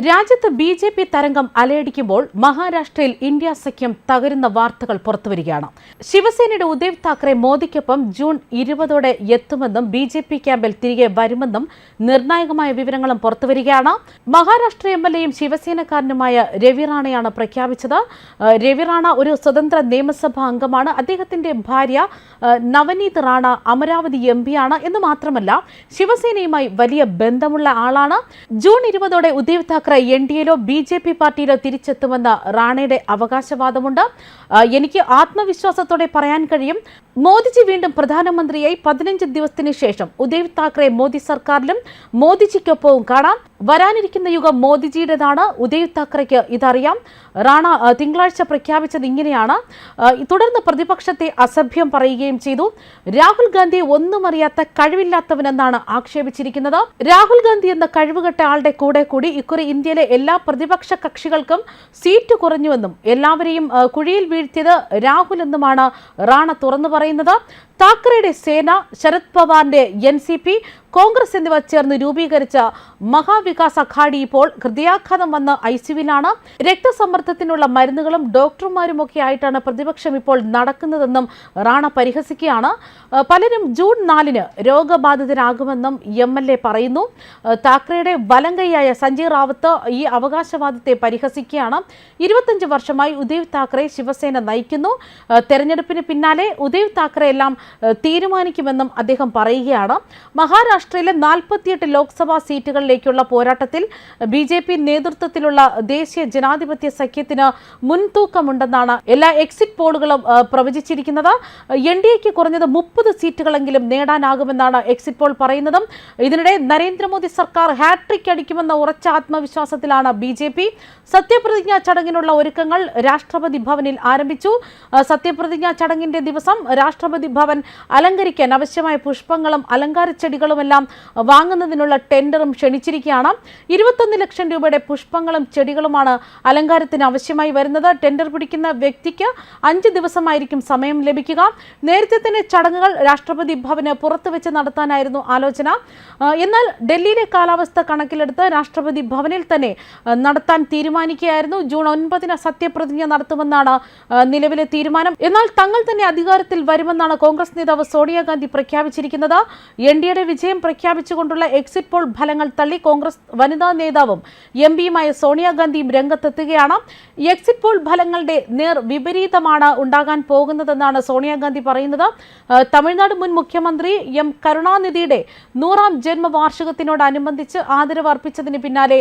രാജ്യത്ത് ബി.ജെ.പി. തരംഗം അലയടിക്കുമ്പോൾ മഹാരാഷ്ട്രയിൽ ഇന്ത്യ സഖ്യം തകരുന്ന വാർത്തകൾ പുറത്തുവരികയാണ്. ശിവസേനയുടെ ഉദ്ധവ് താക്കറെ മോദിക്കൊപ്പം ജൂൺ 20 എത്തുമെന്നും ബി.ജെ.പി. ക്യാമ്പിൽ തിരികെ വരുമെന്നും നിർണായകമായ വിവരങ്ങളും പുറത്തുവരികയാണ്. മഹാരാഷ്ട്ര എം.എൽ.എയും ശിവസേനക്കാരനുമായ രവി റാണയാണ് പ്രഖ്യാപിച്ചത്. രവി റാണ ഒരു സ്വതന്ത്ര നിയമസഭാ അംഗമാണ്. അദ്ദേഹത്തിന്റെ ഭാര്യ നവനീത് റാണ അമരാവതി എം.പിയാണ് എന്ന് മാത്രമല്ല ശിവസേനയുമായി വലിയ ബന്ധമുള്ള ആളാണ്. ജൂൺ 20 ഉദ്ധവ് താക്കറെ എൻ.ഡി.എയിലോ ബി.ജെ.പി. പാർട്ടിയിലോ തിരിച്ചെത്തുമെന്ന റാണയുടെ അവകാശവാദമുണ്ട്. എനിക്ക് ആത്മവിശ്വാസത്തോടെ പറയാൻ കഴിയും, മോദിജി വീണ്ടും പ്രധാനമന്ത്രിയായി 15 ദിവസത്തിന് ശേഷം ഉദ്ധവ് താക്കറെ മോദി സർക്കാരിലും മോദിജിക്കൊപ്പവും കാണാം. വരാനിരിക്കുന്ന യുഗം മോദിജിയുടേതാണ്. ഉദ്ധവ് താക്കറെക്ക് ഇതറിയാം. റാണ തിങ്കളാഴ്ച പ്രഖ്യാപിച്ചത് ഇങ്ങനെയാണ്. തുടർന്ന് പ്രതിപക്ഷത്തെ അസഭ്യം പറയുകയും ചെയ്തു. രാഹുൽ ഗാന്ധി ഒന്നും അറിയാത്ത കഴിവില്ലാത്തവനെന്നാണ് ആക്ഷേപിച്ചിരിക്കുന്നത്. രാഹുൽ ഗാന്ധി എന്ന കഴിവുകെട്ട ആളുടെ കൂടെ കൂടി ഇക്കുറി ഇന്ത്യയിലെ എല്ലാ പ്രതിപക്ഷ കക്ഷികൾക്കും സീറ്റ് കുറഞ്ഞുവെന്നും എല്ലാവരെയും കുഴിയിൽ വീഴ്ത്തിയത് രാഹുൽ എന്നുമാണ് റാണ തുറന്നു പറയുന്നത്. താക്കറെയുടെ സേന, ശരത് പവാറിന്റെ എൻ.സി.പി, കോൺഗ്രസ് എന്നിവ ചേർന്ന് രൂപീകരിച്ച മഹാവികാസ് അഘാഡി ഇപ്പോൾ ഹൃദയാഘാതം വന്ന് ഐസിയുവിലാണ്. രക്തസമ്മർദ്ദത്തിനുള്ള മരുന്നുകളും ഡോക്ടർമാരുമൊക്കെ ആയിട്ടാണ് പ്രതിപക്ഷം ഇപ്പോൾ നടക്കുന്നതെന്നും റാണ പരിഹസിക്കുകയാണ്. പലരും ജൂൺ 4 രോഗബാധിതരാകുമെന്നും എം.എൽ.എ പറയുന്നു. താക്കറെയുടെ വലങ്കൈയായ സഞ്ജയ് റാവത്ത് ഈ അവകാശവാദത്തെ പരിഹസിക്കുകയാണ്. 25 വർഷമായി ഉദ്ധവ് താക്കറെ ശിവസേന നയിക്കുന്നു. തെരഞ്ഞെടുപ്പിന് പിന്നാലെ ഉദ്ധവ് താക്കറെ എല്ലാം തീരുമാനിക്കുമെന്നും അദ്ദേഹം പറയുകയാണ്. മഹാരാഷ്ട്രയിലെ 48 ലോക്സഭാ സീറ്റുകളിലേക്കുള്ള പോരാട്ടത്തിൽ ബി.ജെ.പി. നേതൃത്വത്തിലുള്ള ദേശീയ ജനാധിപത്യ സഖ്യത്തിന് മുൻതൂക്കമുണ്ടെന്നാണ് എല്ലാ എക്സിറ്റ് പോളുകളും പ്രവചിച്ചിരിക്കുന്നത്. എൻ.ഡി.എക്ക് കുറഞ്ഞത് 30 സീറ്റുകളെങ്കിലും നേടാനാകുമെന്നാണ് എക്സിറ്റ് പോൾ പറയുന്നത്. ഇതിനിടെ നരേന്ദ്രമോദി സർക്കാർ ഹാട്രിക് അടിക്കുമെന്ന ഉറച്ച ആത്മവിശ്വാസത്തിലാണ് ബി.ജെ.പി. സത്യപ്രതിജ്ഞാ ചടങ്ങിനുള്ള ഒരുക്കങ്ങൾ രാഷ്ട്രപതി ഭവനിൽ ആരംഭിച്ചു. സത്യപ്രതിജ്ഞാ ചടങ്ങിന്റെ ദിവസം രാഷ്ട്രപതി ഭവൻ അലങ്കരിക്കാൻ ആവശ്യമായ പുഷ്പങ്ങളും അലങ്കാര ചെടികളുമെല്ലാം വാങ്ങുന്നതിനുള്ള ടെൻഡറും ക്ഷണിച്ചിരിക്കുകയാണ്. 21 ലക്ഷം രൂപയുടെ പുഷ്പങ്ങളും ചെടികളുമാണ് അലങ്കാരത്തിന് ആവശ്യമായി വരുന്നത്. ടെൻഡർ പിടിക്കുന്ന വ്യക്തിക്ക് 5 ദിവസമായിരിക്കും സമയം ലഭിക്കുക. നേരത്തെ തന്നെ ചടങ്ങുകൾ രാഷ്ട്രപതി ഭവന് പുറത്തുവെച്ച് നടത്താനായിരുന്നു ആലോചന. എന്നാൽ ഡൽഹിയിലെ കാലാവസ്ഥ കണക്കിലെടുത്ത് രാഷ്ട്രപതി ഭവനിൽ തന്നെ നടത്താൻ തീരുമാനിക്കുകയായിരുന്നു. ജൂൺ 9 സത്യപ്രതിജ്ഞ നടത്തുമെന്നാണ് നിലവിലെ തീരുമാനം. എന്നാൽ തങ്ങൾ തന്നെ അധികാരത്തിൽ വരുമെന്നാണ് കോൺഗ്രസ് നേതാവ് സോണിയാഗാന്ധി പ്രഖ്യാപിച്ചിരിക്കുന്നത്. എൻ.ഡി.എയുടെ വിജയം പ്രഖ്യാപിച്ചുകൊണ്ടുള്ള എക്സിറ്റ് പോൾ ഫലങ്ങൾ തള്ളി കോൺഗ്രസ് വനിതാ നേതാവും എം.പിയുമായ സോണിയാഗാന്ധിയും രംഗത്തെത്തുകയാണ്. എക്സിറ്റ് പോൾ ഫലങ്ങളുടെ നേർ വിപരീതമാണ് ഉണ്ടാകാൻ പോകുന്നതെന്നാണ് സോണിയാഗാന്ധി പറയുന്നത്. തമിഴ്നാട് മുൻ മുഖ്യമന്ത്രി എം കരുണാനിധിയുടെ 100ാം ജന്മവാർഷികത്തിനോടനുബന്ധിച്ച് ആദരവ് അർപ്പിച്ചതിന് പിന്നാലെ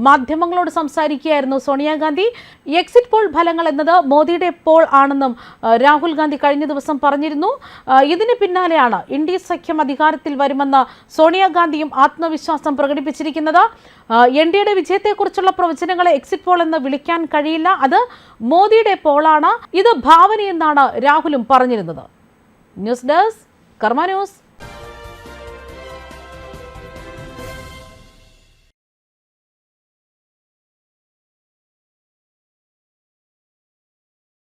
മാധ്യമങ്ങളോട് സംസാരിക്കുകയായിരുന്നു സോണിയാഗാന്ധി. എക്സിറ്റ് പോൾ ഫലങ്ങൾ എന്നത് മോദിയുടെ പോൾ ആണെന്നും രാഹുൽ ഗാന്ധി കഴിഞ്ഞ ദിവസം പറഞ്ഞിരുന്നു. ഇതിന് പിന്നാലെയാണ് ഇന്ത്യ സഖ്യം അധികാരത്തിൽ വരുമെന്ന് സോണിയാഗാന്ധിയും ആത്മവിശ്വാസം പ്രകടിപ്പിച്ചിരിക്കുന്നത്. എൻ.ഡി.എയുടെ വിജയത്തെക്കുറിച്ചുള്ള പ്രവചനങ്ങളെ എക്സിറ്റ് പോൾ എന്ന് വിളിക്കാൻ കഴിയില്ല, അത് മോദിയുടെ പോളാണ്, ഇത് ഭാവനയെന്നാണ് രാഹുലും പറഞ്ഞിരുന്നത്. ന്യൂസ് ഡെസ്ക് കർമ്മ ന്യൂസ്.